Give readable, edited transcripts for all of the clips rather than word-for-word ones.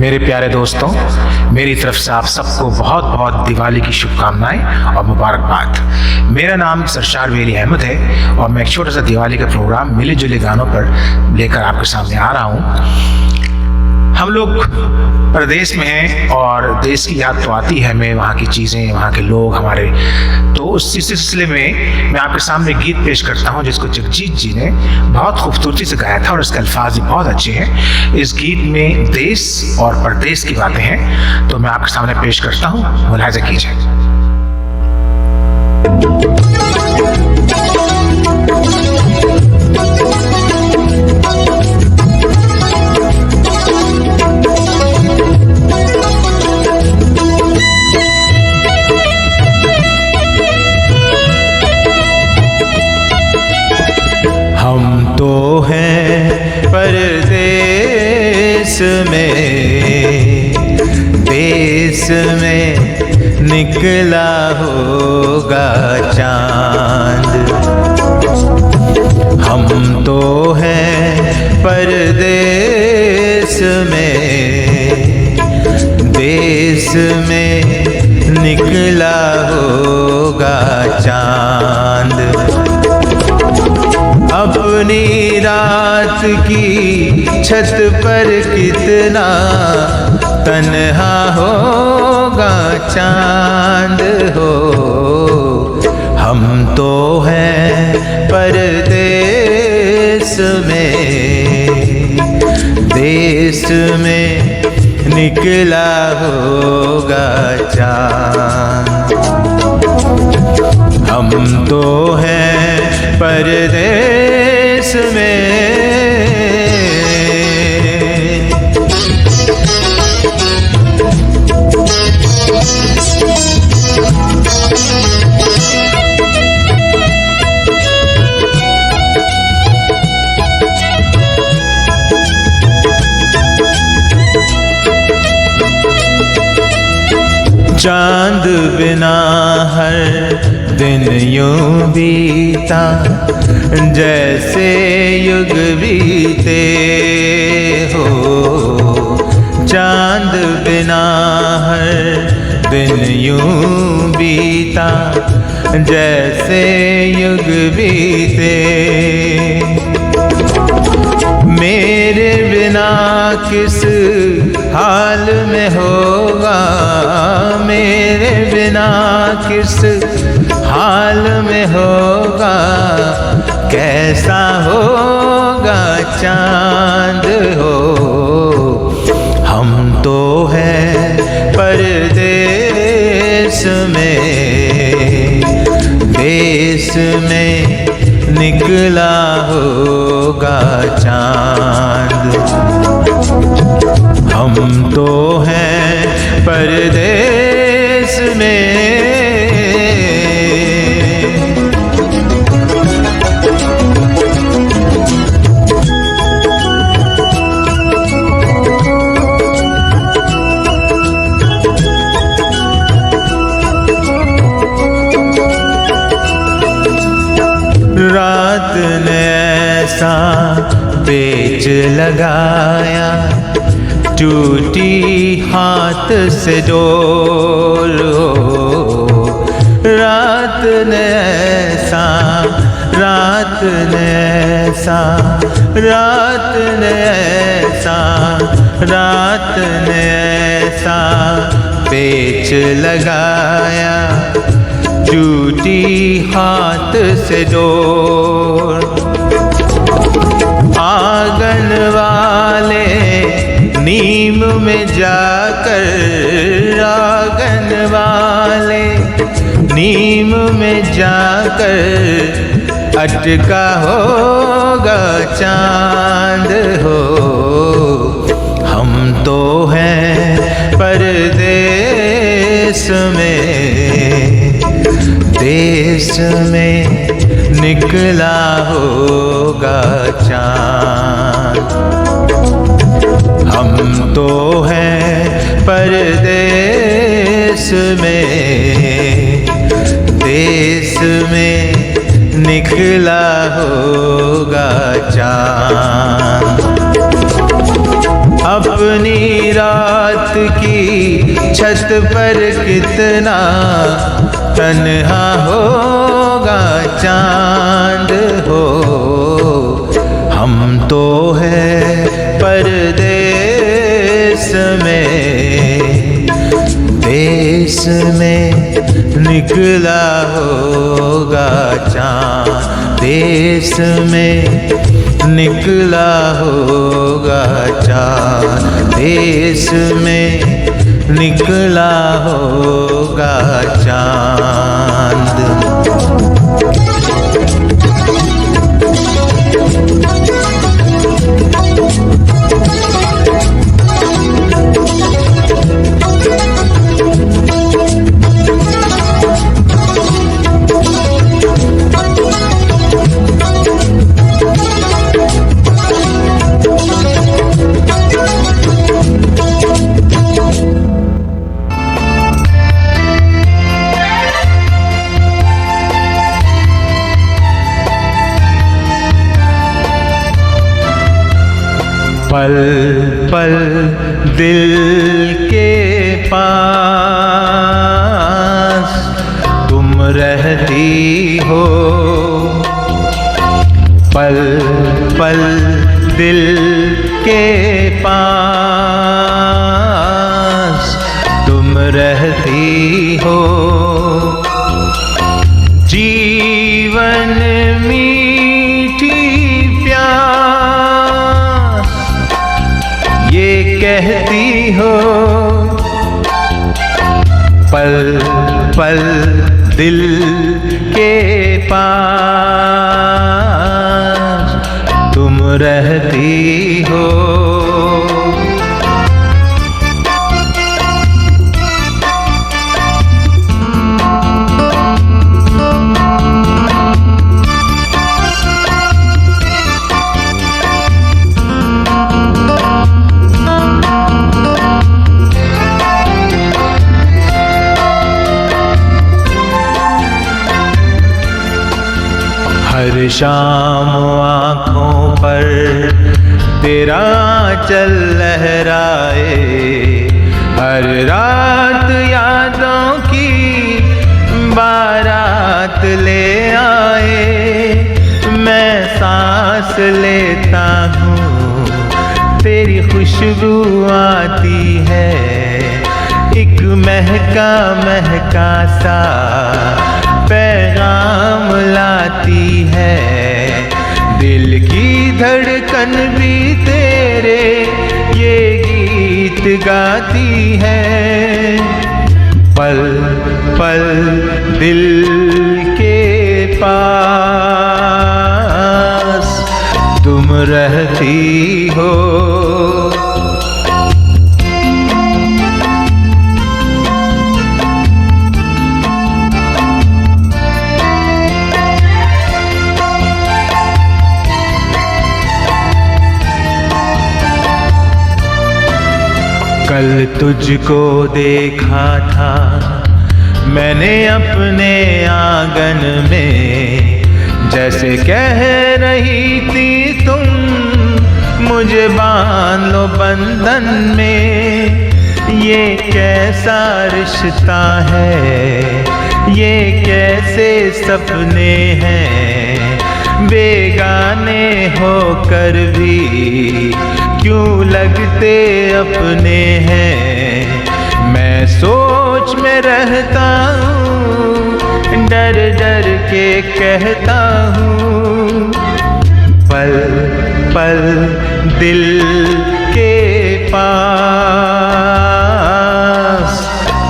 मेरे प्यारे दोस्तों, मेरी तरफ से आप सबको बहुत बहुत दिवाली की शुभकामनाएं और मुबारकबाद। मेरा नाम सरशार वेली अहमद है और मैं एक छोटा सा दिवाली का प्रोग्राम मिले जुले गानों पर लेकर आपके सामने आ रहा हूँ। हम लोग प्रदेश में हैं और देश की याद तो आती है हमें, वहाँ की चीज़ें, वहाँ के लोग हमारे। तो उस सिलसिले में मैं आपके सामने गीत पेश करता हूँ जिसको जगजीत जी ने बहुत खूबसूरती से गाया था और इसके अल्फाज भी बहुत अच्छे हैं। इस गीत में देश और परदेश की बातें हैं, तो मैं आपके सामने पेश करता हूँ, मुलाहिजा कीजिए। हम तो हैं परदेश में, देश में निकला होगा चांद। हम तो हैं परदेश में, देश में निकला होगा चांद। अपनी रात की छत पर कितना तन्हा होगा चांद हो। हम तो हैं परदेश में, देश में निकला होगा चांद। हम तो हैं परदेश में। चांद बिना हर दिन यूं बीता, जैसे युग बीते हो। चांद बिना हर दिन यूं बीता, जैसे युग बीते। मेरे बिना किस हाल में होगा, मेरे बिना किस हाल में होगा, कैसा होगा चांद हो। हम तो हैं परदेश में, देश में निकला होगा चांद। हम तो हैं परदेश में। रात ने ऐसा पेच लगाया, टूटी हाथ से डोर हो। रात ने ऐसा, रात ने ऐसा, रात ने ऐसा, रात ने ऐसा पेच लगाया, टूटी हाथ से डोर। आंगन वाले नीम में जाकर, आंगन वाले नीम में जाकर अटका होगा चांद हो। हम तो हैं परदेश में, देश में निकला होगा चांद। हम तो हैं परदेश में, देश में निकला होगा चांद। अपनी राह की छत पर कितना तन्हा होगा चांद हो। हम तो है परदेस में, देश में निकला होगा चाँद, देश में निकला होगा चाँद, देश में निकला होगा चाँद। पल पल दिल के पास तुम रहती हो, पल पल दिल के पास तुम रहती हो। जीवन मीठी प्यास ये कहती हो, पल पल दिल के पास तुम रहती हो। हर शाम आँखों पर तेरा आँचल लहराए, हर रात यादों की बारात ले आए। मैं सांस लेता हूँ तेरी खुशबू आती है, एक महका महका सा पैगाम लाती है। दिल की धड़कन भी तेरे ये गीत गाती है। पल पल दिल के पास तुम रहती हो। कल तुझको देखा था मैंने अपने आंगन में, जैसे कह रही थी तुम मुझे बांध लो बंधन में। ये कैसा रिश्ता है, ये कैसे सपने हैं, बेगाने होकर भी क्यों लगते अपने हैं। मैं सोच में रहता हूँ, डर डर के कहता हूँ, पल पल दिल के पास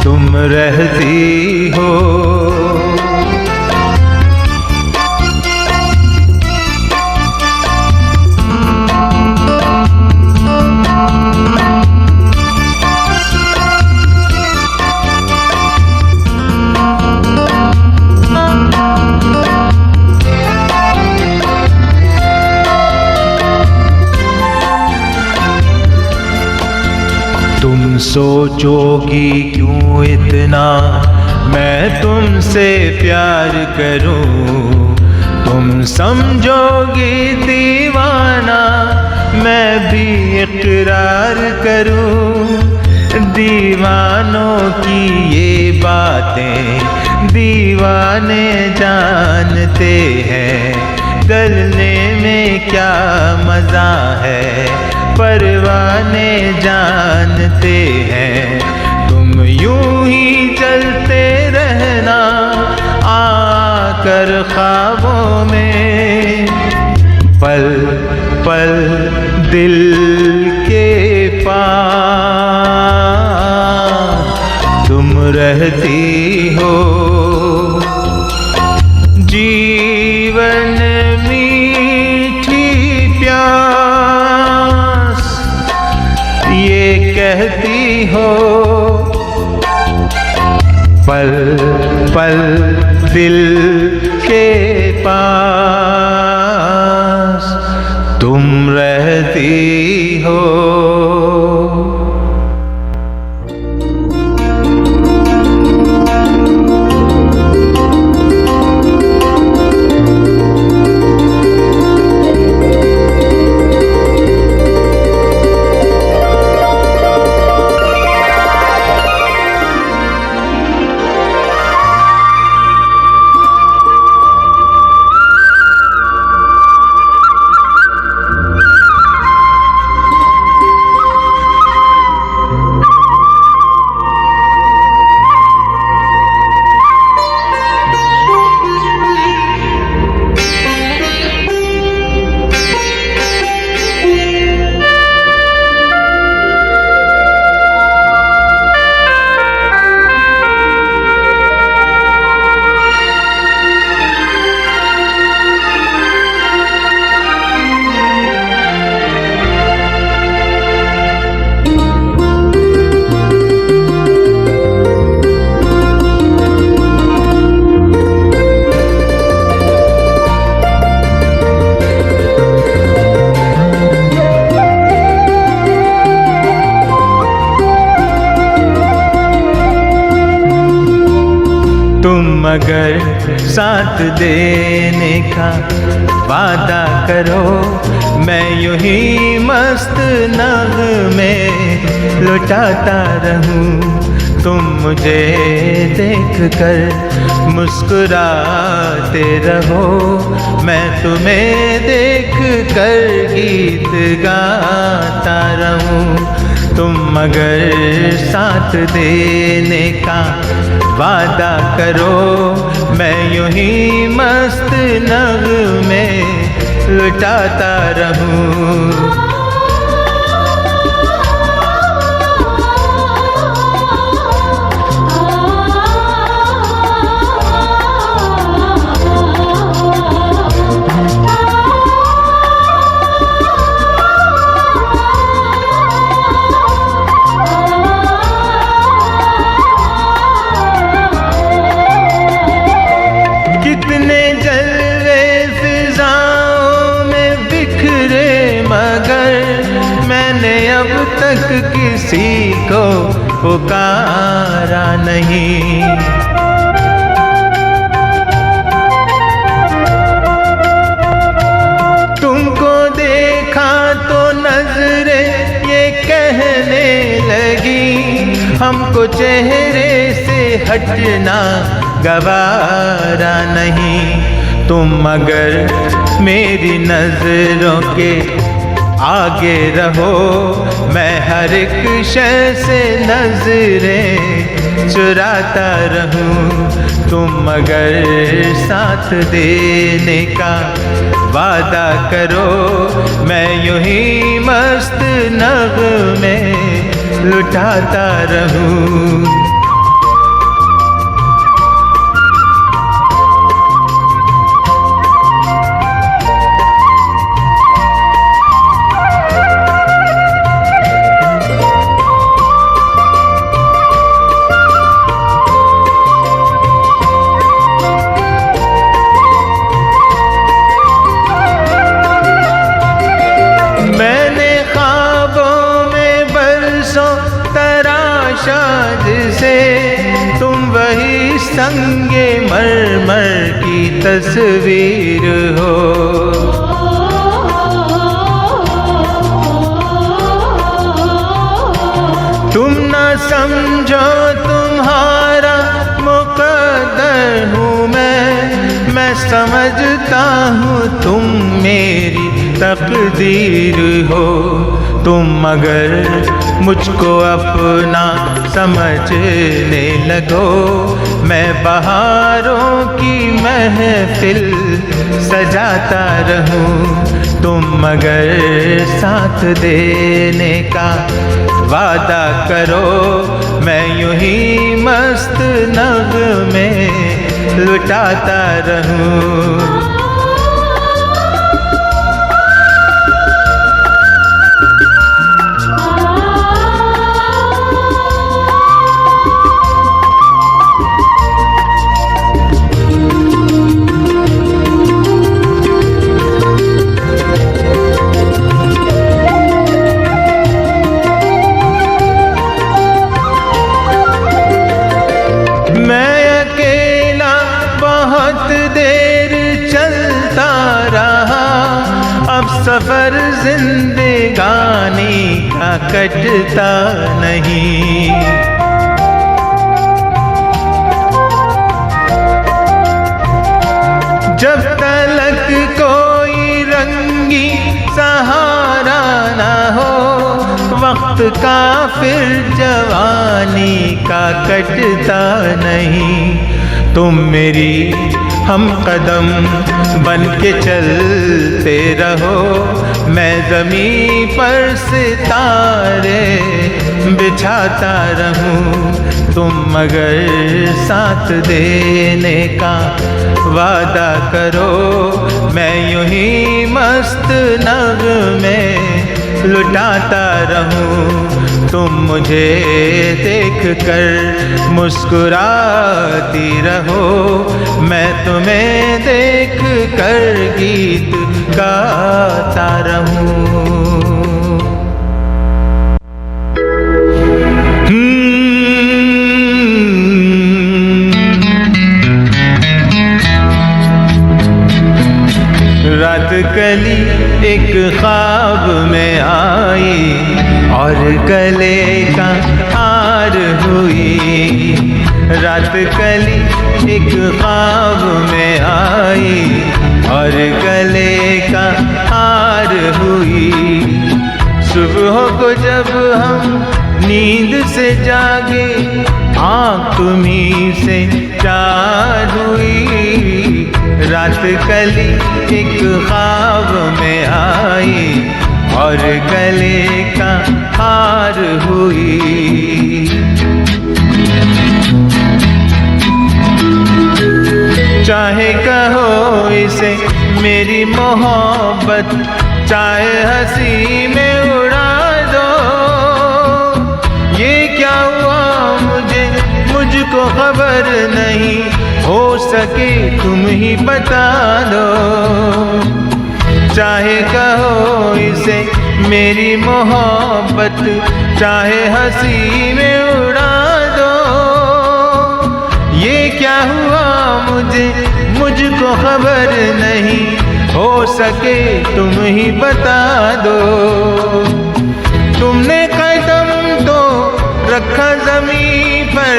तुम रहती हो। तुम सोचोगी क्यों इतना मैं तुमसे प्यार करूं, तुम समझोगी दीवाना मैं भी इकरार करूं। दीवानों की ये बातें दीवाने जानते हैं। गलने में क्या मज़ा है परवाने जानते हैं। तुम यूं ही चलते रहना आकर ख्वाबों में, पल पल दिल के पास तुम रहती हो। जीवन मीठी प्यास ये कहती हो, पल पल दिल के पास तुम रहती हो। तुम अगर साथ देने का वादा करो, मैं यूं ही मस्त नग़मे लुटाता रहूं। तुम मुझे देख कर मुस्कुराते रहो, मैं तुम्हें देख कर गीत गाता रहूं। तुम अगर साथ देने का वादा करो, मैं यूं ही मस्त नग़मे लुटाता रहूं। कितने जलवे फिजाओं में बिखरे, मगर मैंने अब तक किसी को पुकारा नहीं। तुमको देखा तो नजरें ये कहने लगी, हमको चेहरे से हटना गवारा नहीं। तुम अगर मेरी नजरों के आगे रहो, मैं हर एक शय से नजरें चुराता रहूं। तुम अगर साथ देने का वादा करो, मैं यूं ही मस्त नग़मे लुटाता रहूं। से तुम वही संगे मरमर की तस्वीर हो। तुम न समझता हूँ तुम मेरी तकदीर हो। तुम अगर मुझको अपना समझने लगो, मैं बहारों की महफिल सजाता रहूं। तुम अगर साथ देने का वादा करो, मैं यूं ही मस्त नग़्मे लुटाता रहूं। सफर जिंदगानी का कटता नहीं। जब तलक कोई रंगी सहारा ना हो, वक्त का फिर जवानी का कटता नहीं। तुम मेरी हम कदम बन के चलते रहो, मैं ज़मीं पर सितारे बिछाता रहूं। तुम अगर साथ देने का वादा करो, मैं यूं ही मस्त नग़्मे लुटाता रहूं। तुम मुझे देख कर मुस्कुराती रहो, मैं तुम्हें देख कर गीत गाता रहूं। रात कली एक ख्वाब में आई और गले का हार हुई। रात कली एक ख्वाब में आई और गले का हार हुई। सुबह को जब हम नींद से जागे, आँख तुम्हीं से चार हुई। रात कली एक ख्वाब में आई और गले का हार हुई। चाहे कहो इसे मेरी मोहब्बत, चाहे हंसी में उड़ा दो। ये क्या हुआ मुझको खबर नहीं, हो सके तुम ही बता दो। चाहे कहो इसे मेरी मोहब्बत, चाहे हंसी में उड़ा दो। ये क्या हुआ मुझको खबर नहीं, हो सके तुम ही बता दो। तुमने कदम तो रखा ज़मीं पर,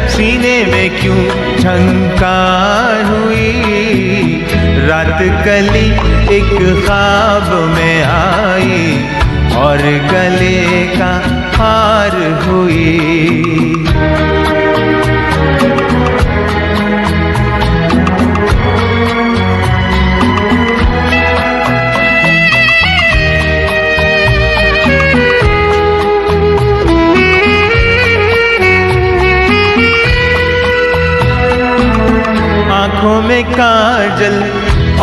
सीने में क्यों झंकार हुई। रात कली एक ख्वाब में आई और गले का हार हुई। आँखों में काजल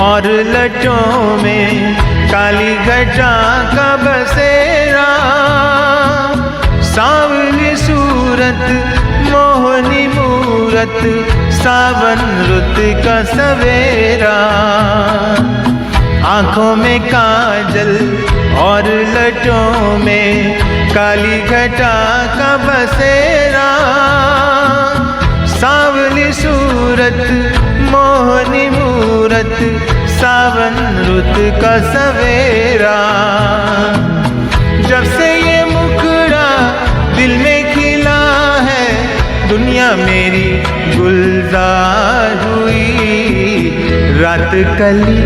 और लटों में काली घटा का बसेरा। सांवली सूरत मोहनी मूरत, सावन रुत का सवेरा। आँखों में काजल और लटों में काली घटा का बसेरा। सांवली सूरत मोहनी मूरत, सावन रुत का सवेरा। जब से ये मुखड़ा दिल में खिला है, दुनिया मेरी गुलजार हुई। कली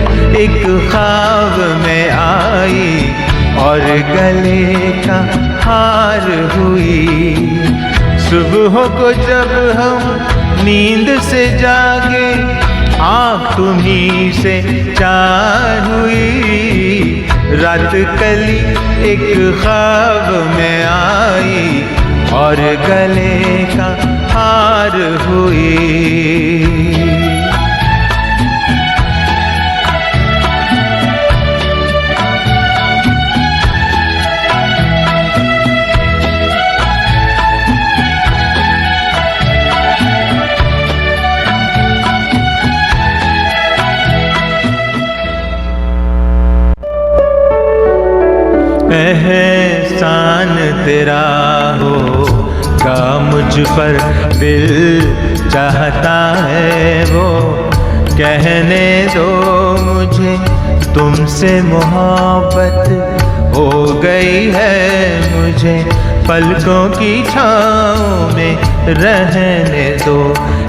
एक ख्वाब में आई और गले का हार हुई। सुबह को जब हम नींद से जागे आँख तुम्हीं से चार हुई। रात कली एक ख्वाब में आई और गले का हार हुई। एहसान तेरा होगा मुझ पर, दिल चाहता है वो कहने दो मुझे तुमसे मोहब्बत हो गई है। मुझे पलकों की छाँव में रहने दो।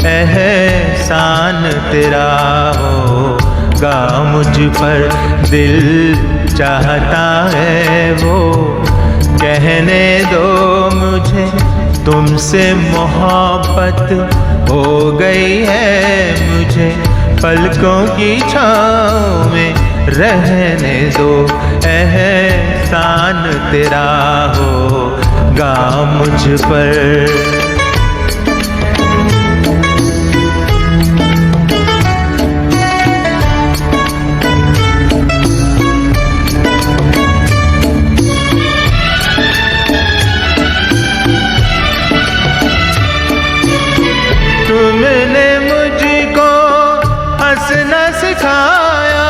एहसान तेरा होगा मुझ पर, दिल चाहता है वो कहने दो मुझे तुमसे मोहब्बत हो गई है। मुझे पलकों की छाँव में रहने दो। एहसान तेरा होगा मुझ पर। तुमने मुझको हंसना सिखाया,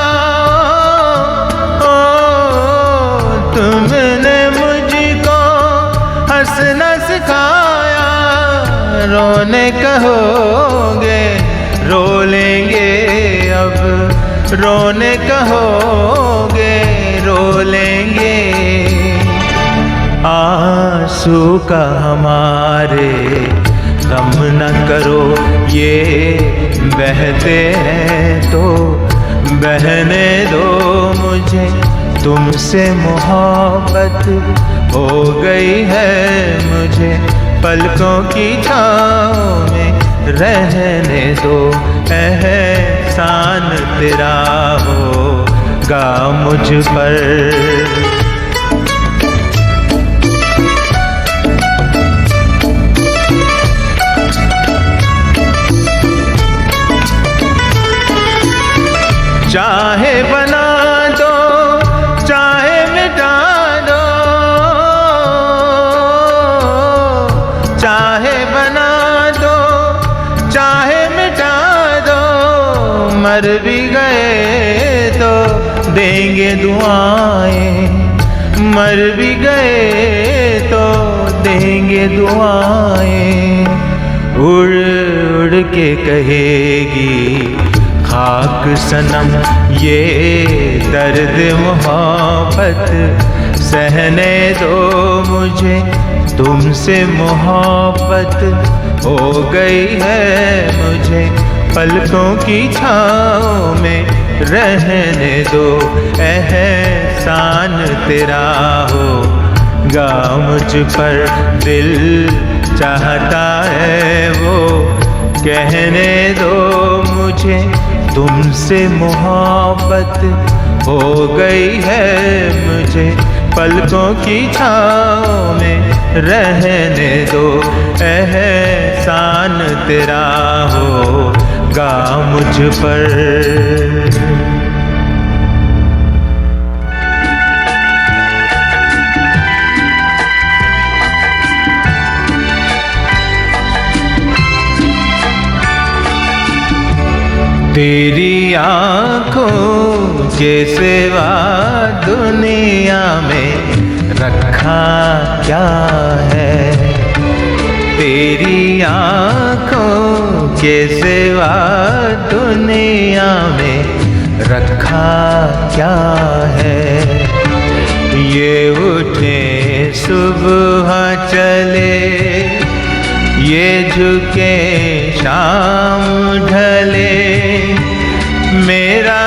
तुमने मुझको हंसना सिखाया। रोने कहोगे रो लेंगे अब, रोने कहोगे रो लेंगे। आंसू का हमारे गम न करो, ये बहते हैं तो बहने दो। मुझे तुमसे मोहब्बत हो गई है। मुझे पलकों की छाँव में रहने दो। एहसान तेरा होगा मुझ पर। चाहे बना दो चाहे मिटा दो, चाहे बना दो चाहे मिटा दो। मर भी गए तो देंगे दुआएं, मर भी गए तो देंगे दुआएं। उड़ उड़ के कहेगी खाक सनम ये दर्द मोहब्बत। सहने दो मुझे तुमसे मोहब्बत हो गई है। मुझे पलकों की छाँव में रहने दो। एहसान तेरा होगा मुझ पर, दिल चाहता है वो कहने दो मुझे तुमसे मोहब्बत हो गई है। मुझे पलकों की छाँव में रहने दो। एहसान तेरा होगा मुझ पर। तेरी आँखों के सिवा दुनिया में रखा क्या है। तेरी आँखों के सिवा दुनिया में रखा क्या है। ये उठे सुबह चले, ये झुके शाम ढले। मेरा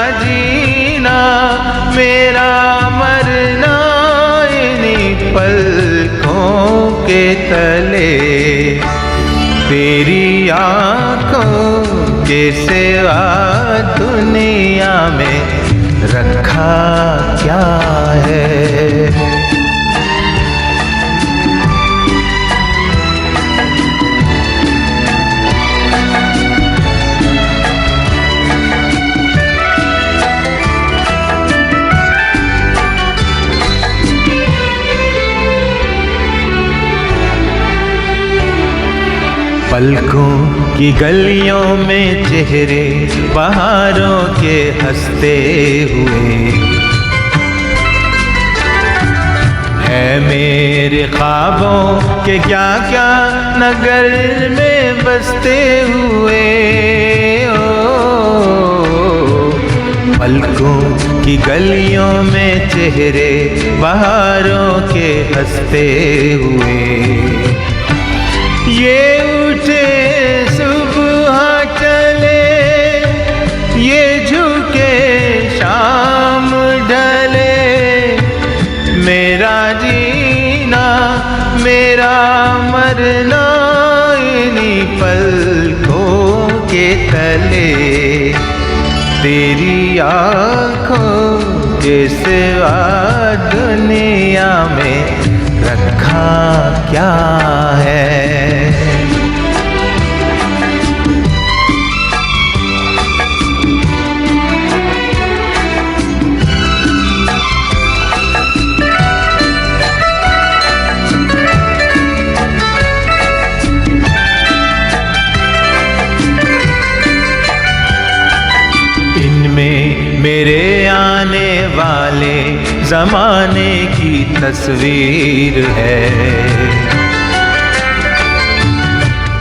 के तले तेरी आँखों के सिवा दुनिया में रखा क्या है। पलकों की गलियों में चेहरे बहारों के हंसते हुए है मेरे ख्वाबों के क्या क्या नगर में बसते हुए। पलकों की गलियों में चेहरे बहारों के हंसते हुए ये उठे सुबह चले ये झुके शाम ढले मेरा जीना मेरा मरना इन्हीं पलकों के तले तेरी आँखों के सिवा दुनिया में रखा क्या है। इनमें मेरे आने वाले ज़माने की तस्वीर है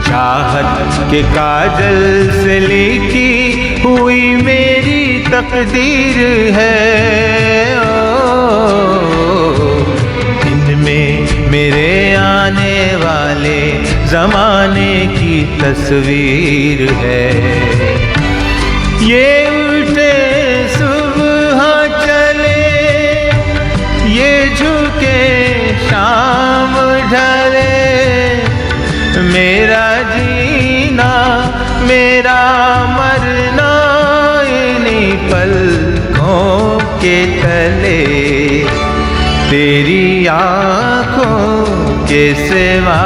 चाहत के काजल से लिखी हुई मेरी तकदीर है। इनमें मेरे आने वाले ज़माने की तस्वीर है ये उठे सुबह चले ये झुके शाम ढले मेरा जीना मेरा मरना इन्हीं पलकों के तले तेरी आँखों के सिवा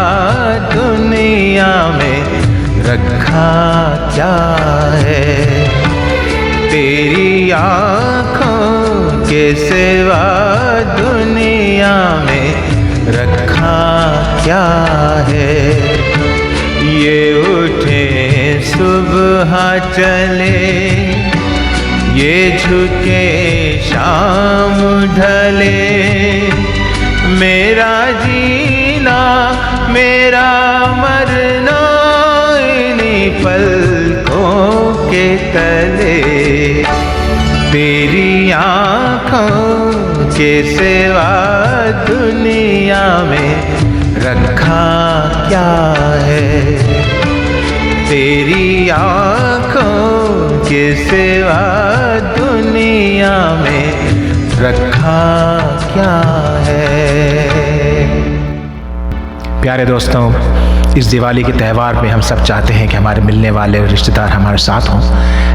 दुनिया में रखा क्या है। तेरी आँखों के सिवा दुनिया में रखा क्या है। ये उठे सुबह चले ये झुके शाम ढले मेरा जीना मेरा मरना इन्हीं पलकों के तले तेरी आँखों के सिवा दुनिया में रखा क्या है। तेरी आँखों के सिवा दुनिया में रखा क्या है। प्यारे दोस्तों, इस दिवाली के त्यौहार में हम सब चाहते हैं कि हमारे मिलने वाले रिश्तेदार हमारे साथ हों,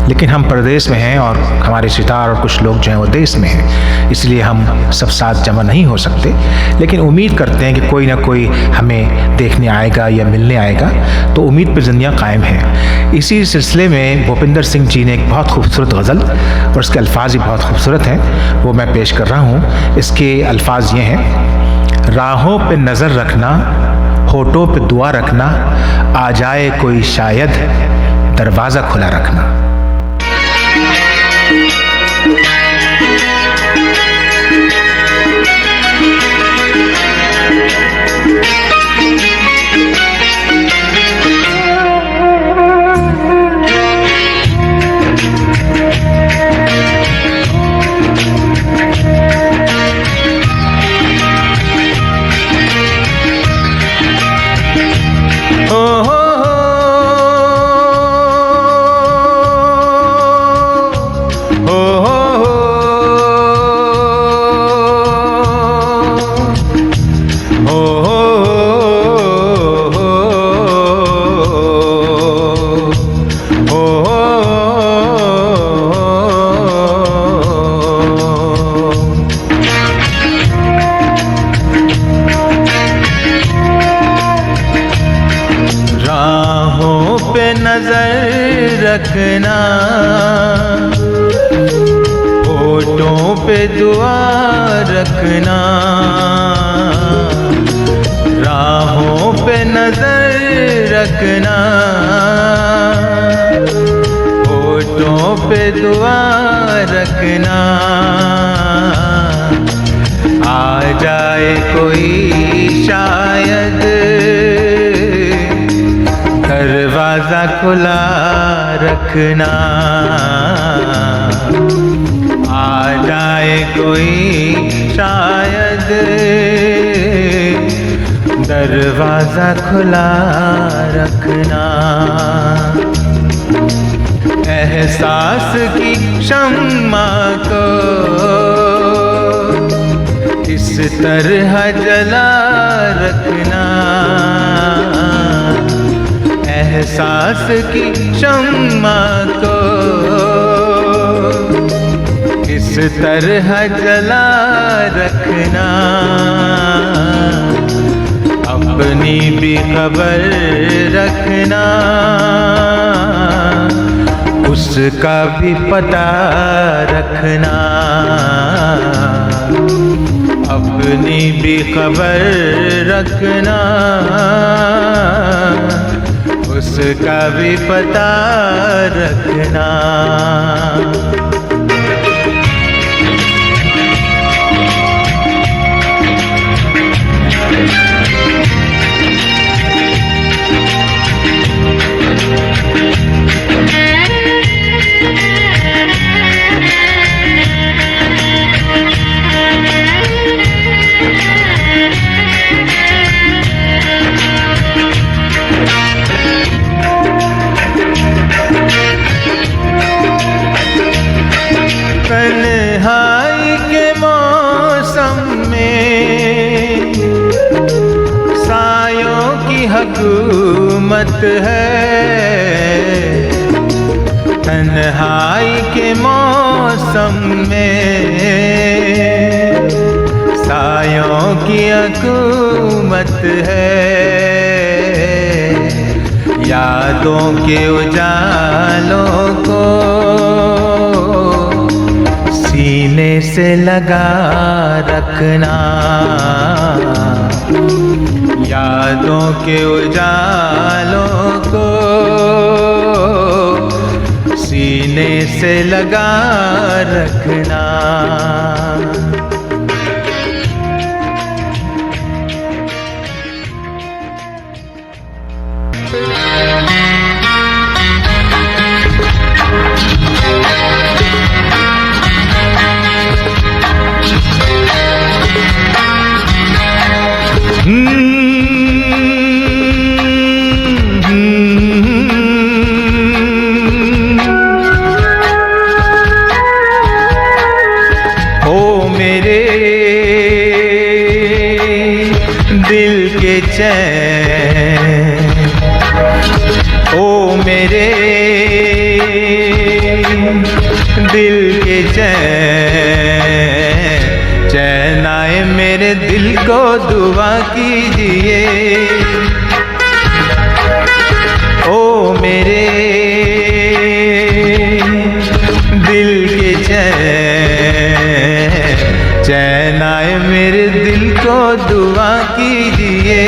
लेकिन हम प्रदेश में हैं और हमारे रिश्तेदार और कुछ लोग जो हैं वो देश में हैं, इसलिए हम सब साथ जमा नहीं हो सकते। लेकिन उम्मीद करते हैं कि कोई ना कोई हमें देखने आएगा या मिलने आएगा, तो उम्मीद पर ज़िंदगियाँ कायम हैं। इसी सिलसिले में भूपिंदर सिंह जी ने एक बहुत खूबसूरत गज़ल और उसके अल्फाज भी बहुत खूबसूरत हैं, वो मैं पेश कर रहा हूँ। इसके अल्फाज ये हैं, राहों पे नज़र रखना, होठों पे दुआ रखना, आ जाए कोई शायद दरवाज़ा खुला रखना। नजर रखना, होठों पे दुआ रखना, राहों पे नजर रखना, होठों पे दुआ रखना। आ जाए कोई शायद दरवाजा खुला रखना, आ जाए कोई शायद दरवाजा खुला रखना। एहसास की शम्मा को इस तरह जला रखना, एहसास की शम्मा को इस तरह जला रखना। अपनी भी खबर रखना, उसका भी पता रखना। अपनी भी खबर रखना, उसका भी पता रखना। तन्हाई के मौसम में सायों की हुकूमत है, तन्हाई के मौसम में सायों की हुकूमत है। यादों के उजालों को सीने से लगा रखना, यादों के उजालों को सीने से लगा रखना। ओ मेरे दिल के चैन, ओ मेरे दिल के चैन, चैन आए मेरे दिल को दुआ कीजिए। ओ मेरे दिल के चैन, चैन आए मेरे दिल को दुआ कीजिए।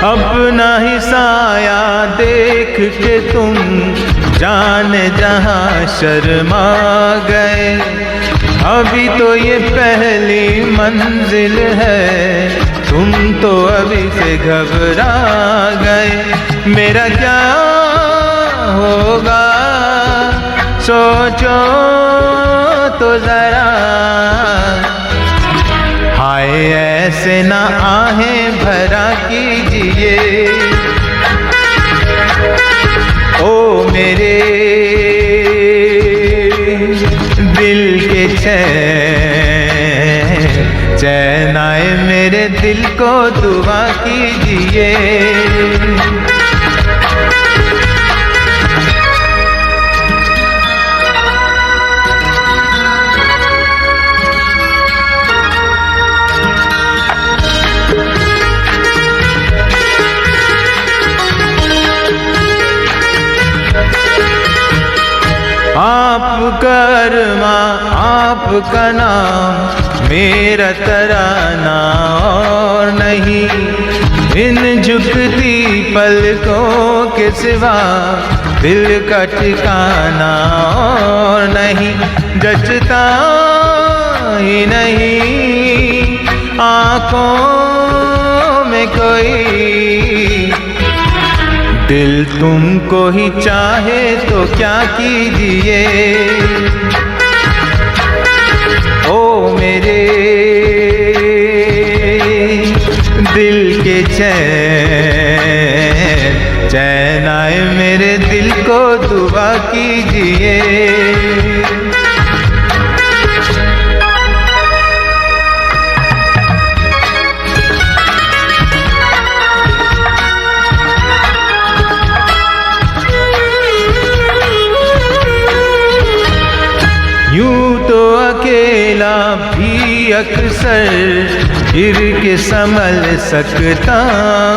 अपना ही साया देख के तुम जाने जहां शर्मा गए। अभी तो ये पहली मंजिल है, तुम तो अभी से घबरा गए। मेरा क्या होगा सोचो तो जरा, हाय ऐसे ना आहें भरा कीजिए। ओ मेरे दिल के चैन, चैन आए मेरे दिल को दुआ कीजिए। आपका अरमां आपका नाम मेरा तराना और नहीं, इन झुकती पलकों के सिवा दिल का ठिकाना और नहीं, जचता ही नहीं आँखों में कोई, दिल तुमको ही चाहे तो क्या कीजिए। ओ मेरे दिल के चैन, चैन आए मेरे दिल को दुआ कीजिए। यूं तो अकेला भी अक्सर गिर के संभल सकता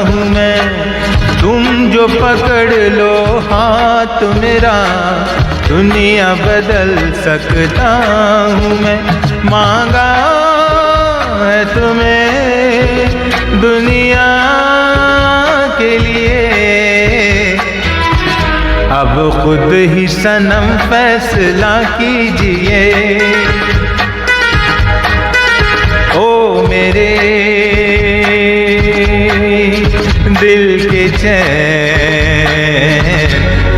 हूँ मैं, तुम जो पकड़ लो हाथ मेरा दुनिया बदल सकता हूँ मैं। मांगा है तुम्हें दुनिया के लिए, अब खुद ही सनम फैसला कीजिए। ओ मेरे दिल के चैन,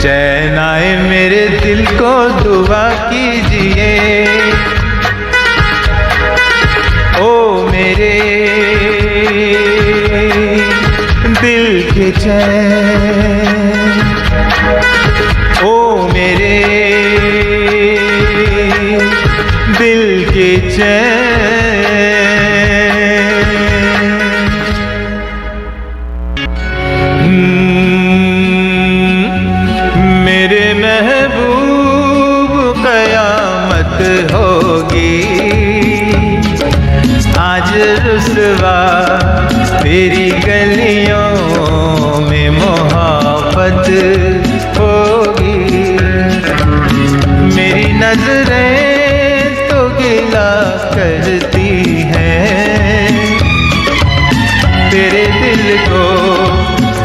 चैन आए मेरे दिल को दुआ कीजिए। ओ मेरे दिल के चैन, ओ मेरे दिल के चैन। मेरे महबूब कयामत होगी आज रुसवा तेरी गलियों में मोहब्बत होगी। मेरी नजरें तो गिला करती हैं तेरे दिल को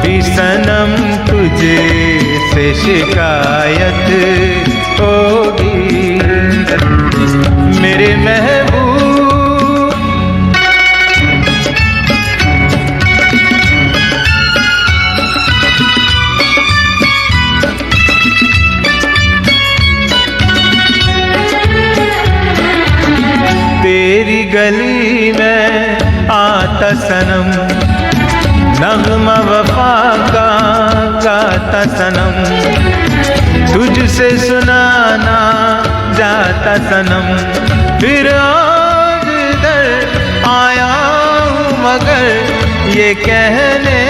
भी सनम, तुझे से शिकायत होगी। मेरे महबूब तेरी गली में आता सनम, नग़्मा वफ़ा का गाता सनम, तुझसे सुनाना जाता सनम। फिर आज इधर आया हूँ मगर ये कहने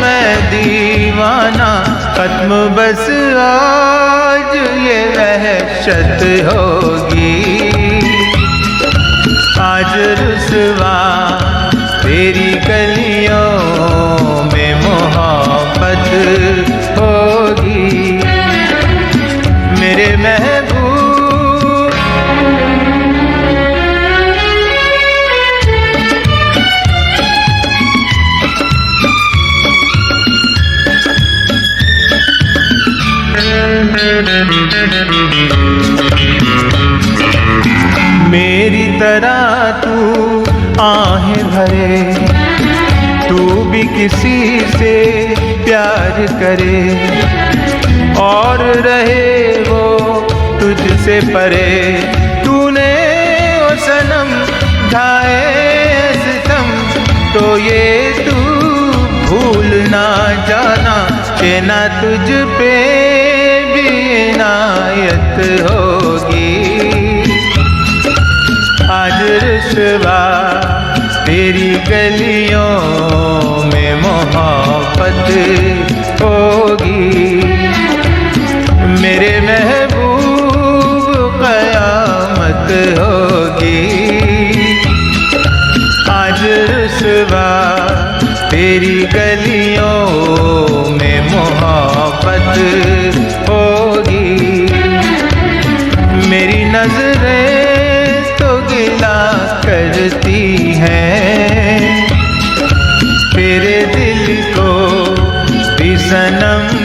मैं दीवाना, खत्म बस आज ये वहशत होगी। आज रुसवा तेरी गलियों में मोहब्बत होगी। मेरे महबूब मेरी तरह तू आहें भरे, तू भी किसी से प्यार करे और रहे वो तुझसे परे। तूने ओ सनम ढाए सितम, तो ये तू भूल ना जाना कि ना तुझ पे भी इनायत होगी। आज रुसवा तेरी गलियों में मोहब्बत होगी। मेरे महबूब कयामत होगी। आज रुसवा तेरी गलियों में मोहब्बत होगी।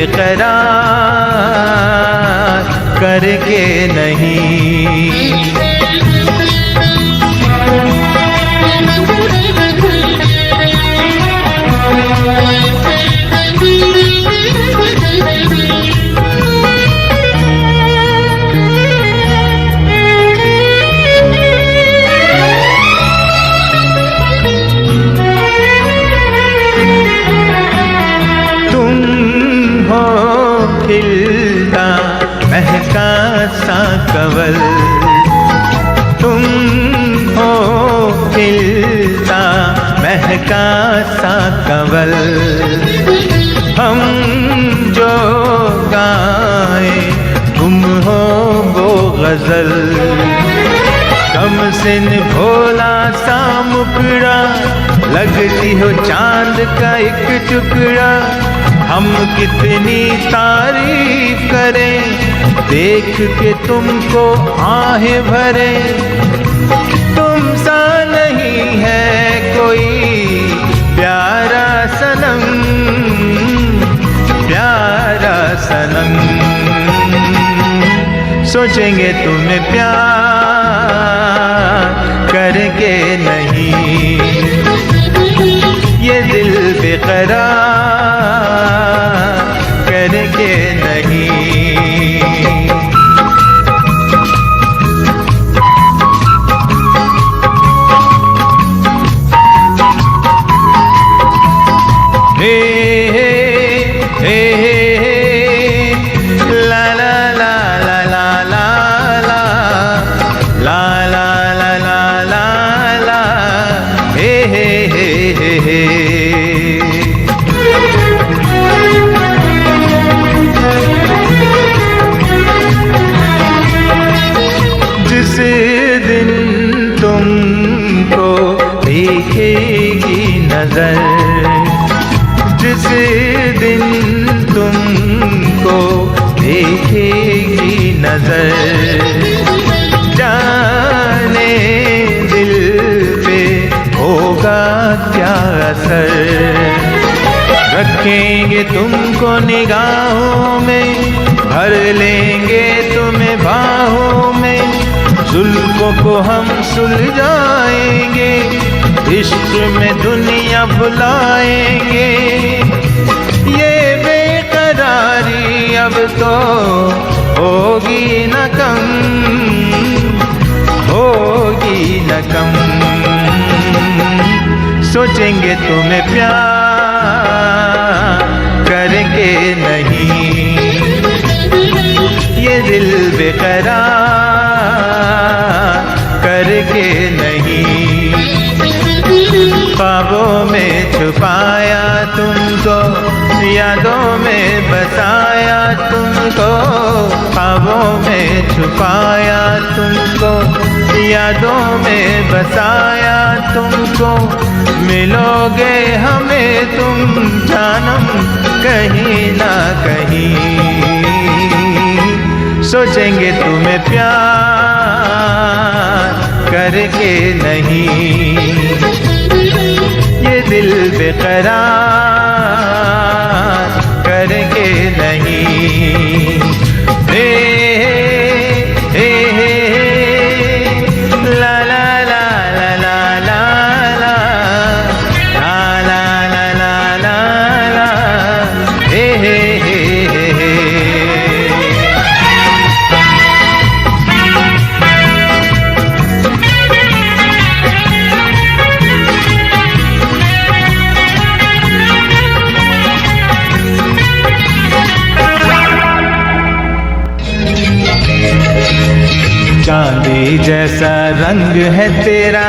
बेकरार करके नहीं। खिलता महका सा कंवल, तुम हो खिलता महका सा कंवल, हम जो गाए तुम हो वो गजल। कम सिन भोला सा मुखड़ा, लगती हो चांद का एक टुकड़ा। हम कितनी तारीफ करें देख के तुमको आहें भरे। तुम सा नहीं है कोई प्यारा सनम, प्यारा सनम। सोचेंगे तुम्हें प्यार करके नहीं, ये दिल बेकरार करके नहीं। हे हे हे हे ला ला ला ला ला ला ला ला ला ला ला ला ला हे हे हे हे हे। जिस दिन तुमको देखेगी नजर, जिस दिन तुमको देखेगी नजर, जाने दिल पे होगा क्या असर। रखेंगे तुमको निगाहों में, भर लेंगे तुम्हें बाहों में। जुल्फों को हम सुलझाएंगे, इश्क में दुनिया भुलाएंगे। ये बेकरारी अब तो होगी न कम, होगी न कम। सोचेंगे तुम्हें प्यार करके नहीं, ये दिल बेकरार करके नहीं। ख्वाबों में छुपाया तुमको, यादों में बसाया तुमको। ख्वाबों में छुपाया तुमको, यादों में बसाया तुमको। मिलोगे हमें तुम जानम कहीं ना कहीं। सोचेंगे तुम्हें प्यार करके नहीं, ये दिल बेकरार करके नहीं। हे हे हे ला ला ला ला ला ला ला ला ला ला ला ला हे हे हे हे। चांदी जैसा रंग है तेरा,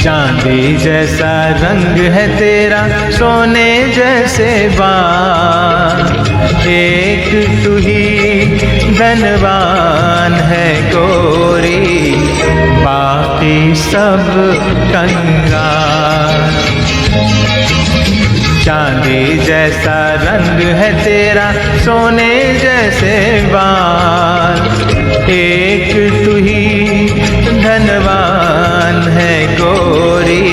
चांदी जैसा रंग है तेरा। सोने जैसे बाल, एक तू ही धनवान है गोरी, बाकी सब कंगाल। चांदी जैसा रंग है तेरा, सोने जैसे बाल, एक तू ही धनवान है गोरी,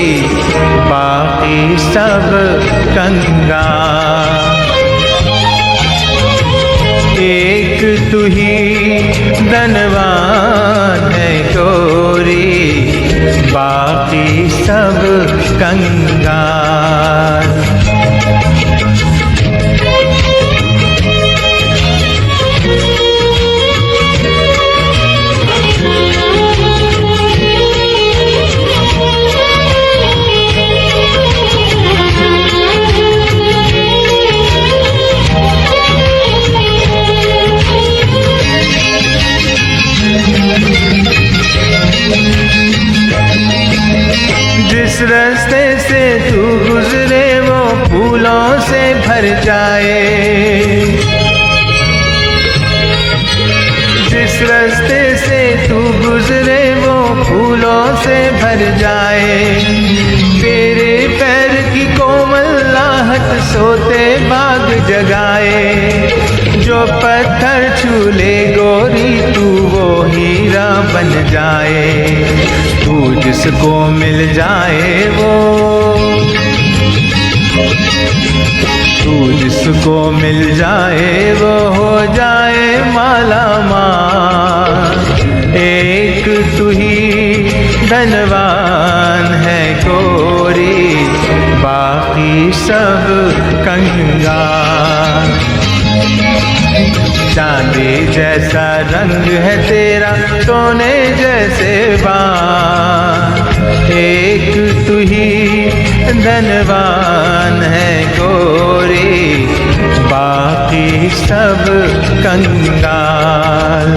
बाकी सब कंगाल। एक तू ही धनवान है गोरी, बाकी सब कंगाल। जिस रास्ते से तू गुजरे वो फूलों से भर जाए, जिस रास्ते से तू गुजरे वो फूलों से भर जाए। तेरे पैर की कोमल आहट सोते बाग जगाए। जो पत्थर छू ले गोरी तू वो हीरा बन जाए। तू जिसको मिल जाए वो, तू जिसको मिल जाए वो हो जाए माला माल। एक तू ही धनवान है गोरी, बाकी सब कंगाल। चांदी जैसा रंग है तेरा, सोने जैसे बाल। एक तू ही धनवान है गोरी, बाकी सब कंगाल।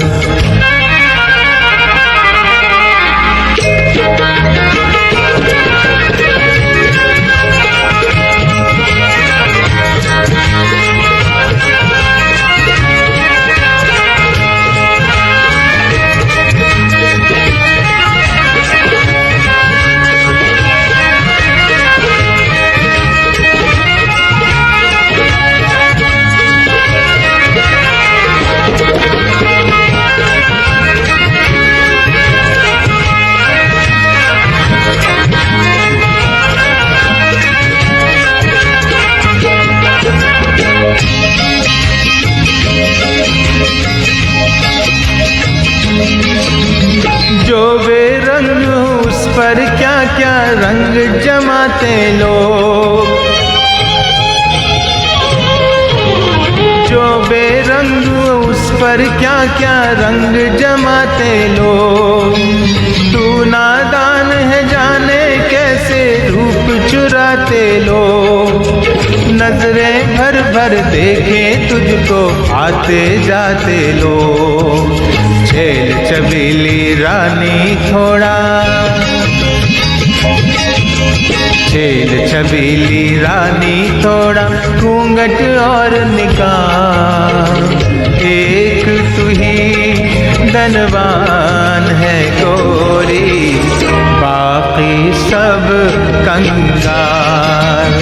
जो बेरंग उस पर क्या क्या रंग जमाते लोग। जो बेरंग उस पर क्या क्या रंग जमाते लोग। तू नादान है जाने कैसे रूप चुराते लोग। नजरें भर भर देखे तुझको आते जाते लोग। छेल छबीली रानी थोड़ा, छेल छबीली रानी थोड़ा घूंघट और निकाह। एक तू ही धनवान है गोरी, बाकी सब कंगाल।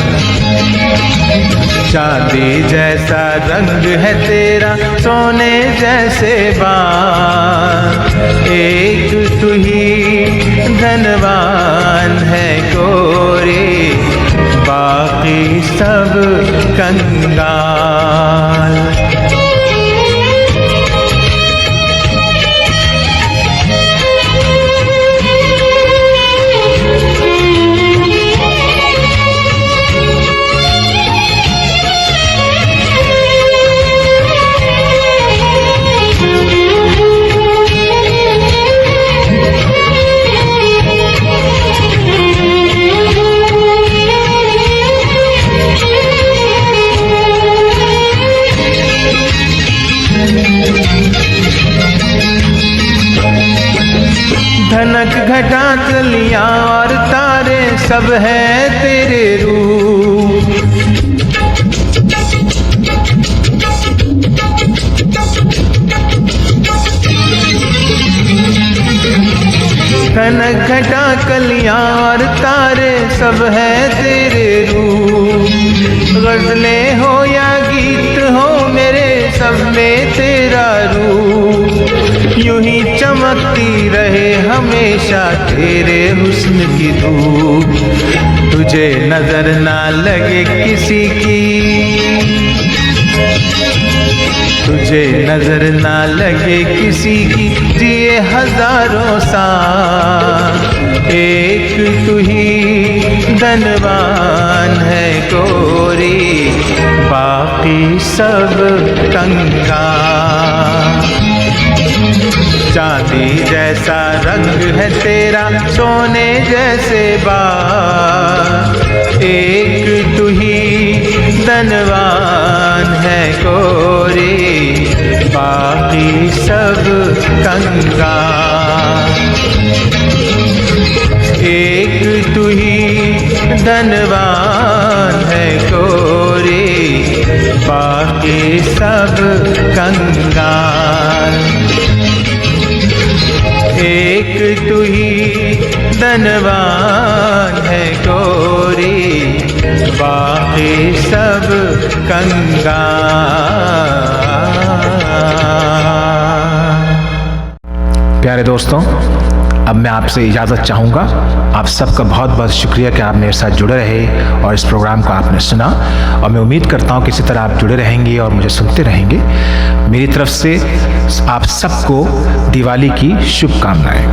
चांदी जैसा रंग है तेरा, सोने जैसे बाल। एक तू ही धनवान है गोरी, बाकी सब कंगाल। धनक घटा तलियां और तारे सब है तेरे रूप। धनक घटा कलियां और तारे सब है तेरे रूप। गजलें हो या गीत हो मेरे सब में तेरा रूप, यूं ही चमकती रहे हमेशा तेरे हुस्न की धूप। तुझे नजर ना लगे किसी की, तुझे नजर ना लगे किसी की, जिए हजारों सांस, एक तू ही धनवान है गोरी, बाकी सब कंगाल। चांदी जैसा रंग है तेरा, सोने जैसे बाल, एक तू ही धनवान है गोरी, बाकी सब कंगाल। एक तू ही धनवान है गोरी, बाकी सब कंगाल। एक तू ही धनवान है गोरी, बाकी सब कंगाल। प्यारे दोस्तों, अब मैं आपसे इजाज़त चाहूँगा। आप सबका बहुत बहुत शुक्रिया कि आप मेरे साथ जुड़े रहे और इस प्रोग्राम को आपने सुना, और मैं उम्मीद करता हूँ कि इसी तरह आप जुड़े रहेंगे और मुझे सुनते रहेंगे। मेरी तरफ से आप सबको दिवाली की शुभकामनाएं।